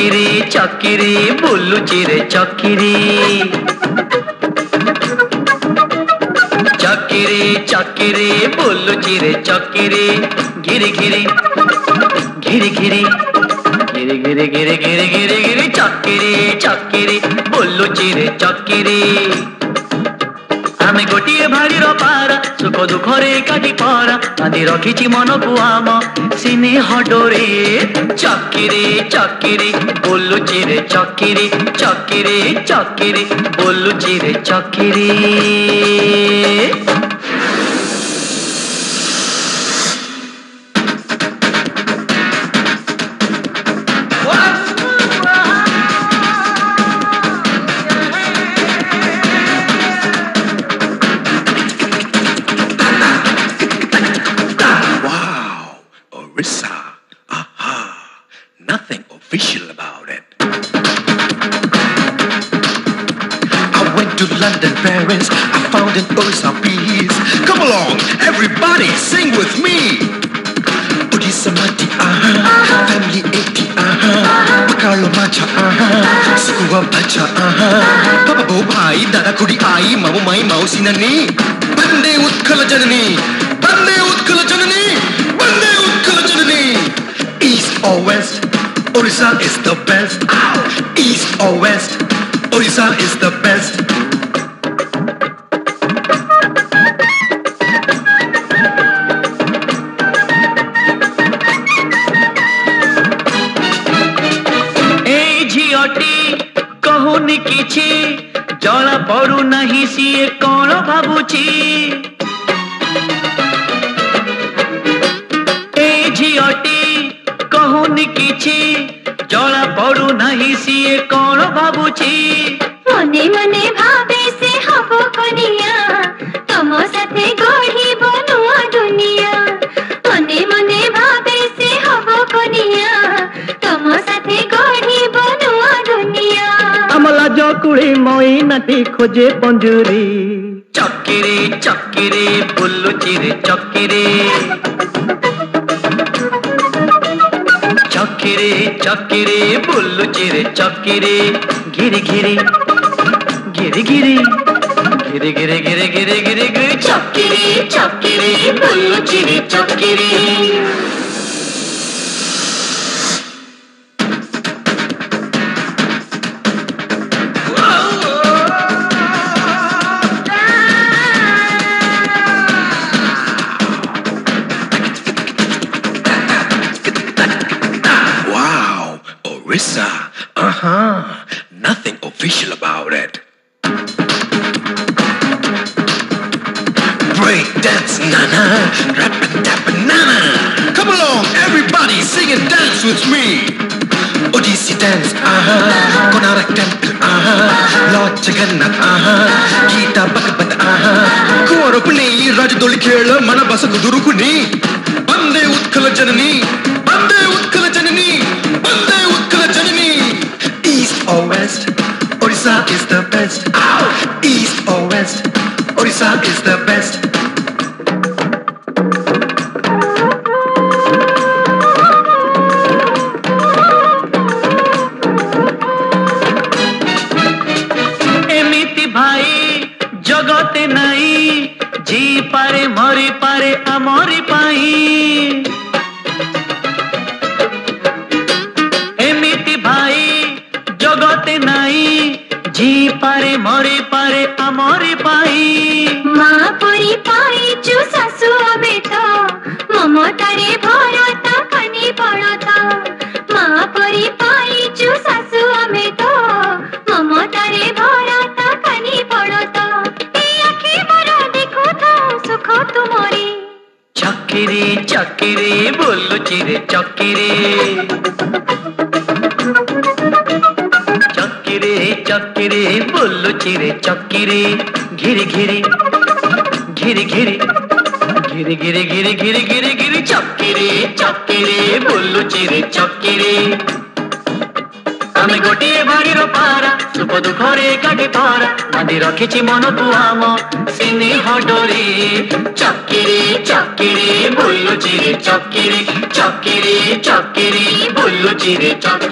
चक्किरी चक्किरी बुलुची रे चक्किरी चक्किरी चक्किरी बुलुची रे चक्किरी घिरी घिरी घिरी घिरी घिरी घिरी घिरी घिरी घिरी घिरी चक्किरी चक्किरी बुलुची रे चक्किरी आमे गोटिए भाड़ीर पारा सुख दुखरे एकाठी परा बांधि रखिछि मन को आम स्नेह डोरे चक्किरी चक्किरी बुलुची रे चक्किरी चक्किरी चक्किरी बुलुची रे चक्किरी Orissa, aha, nothing official about it. I went to London, Paris, I found an Orissa piece. Come along, everybody, sing with me. Orissa Mati, aha, family 80, aha, Pakalo Macha, aha, Sukuwa Bacha, aha, Papa Bo Bhai, Dada Kudi Ai, Mamu Mai Mausi Nani, Bande Utkala Janani, Bande Utkala Janani, Bande Utkala Janani. East or west, Orissa is the best. East or west, Orissa is the best. कहूनी किछि जला पड़ू नहीं CA कौन भाबुची ए झियोटी कहूनी किछि जला पड़ू नहीं CA कौन भाबुची मने मने भावे से हबो कनिया तम साथे गढ़िब नुआ दुनिया मने मने भावे से हबो कनिया तम साथे गढ़िब नुआ दुनिया अमला जकुड़ी मई नाटी खोजे पंजुरी चक्किरी चक्किरी बुलुची रे चक्किरी चक्किरी चक्किरी बुलुची रे चक्किरी घिरी घिरी घिरी घिरी घिरी घिरी घिरी घिरी घिरी घिरी चक्किरी चक्किरी बुलुची रे चक्किरी Orissa, nothing official about it. Break dance, nana, rap and tap and nana. Come along, everybody, sing and dance with me. Odissi dance, Konarak temple, Lord Jagannath, Gita Bhagavat, Kuvarapuni, Rajadoli Kerala, Manabasa Kudurukuni, Bande Utkala Janani, Bande Utkala Janani, Bande Utkala Janani. East or west, Orissa is the best. East or west, Orissa is the best. एमिति भाई जगते नहीं जी पारे मरी पारे अमरी पाई एमिति भाई जगते नहीं जी पारे मरी पारे अमरी पाई माँ परी पाई चु सासु अबेता ममतारे भरता कनी पड़ता माँ परी पाई चु सासु अबेता ममतारे भरता कनी पड़ता ए आखी मोरा देखो था सुख तुमरी चक्किरी चक्किरी बुलुची रे चक्किरी चक्किरी चक्किरी बुलुची रे चक्किरी घिरी घिरी घिरी घिरी घिरी घिरी घिरी घिरी घिरी घिरी चक्किरी चक्किरी बुलुची रे चक्किरी आमे गोटिए भाड़ीर पारा सुख दुखरे एकाठी परा बांधि रखिछि मन को आम स्नेह डोरे चक्किरी चक्किरी बुलुची रे चक्किरी चक्किरी चक्किरी बुलुची रे चक्किरी।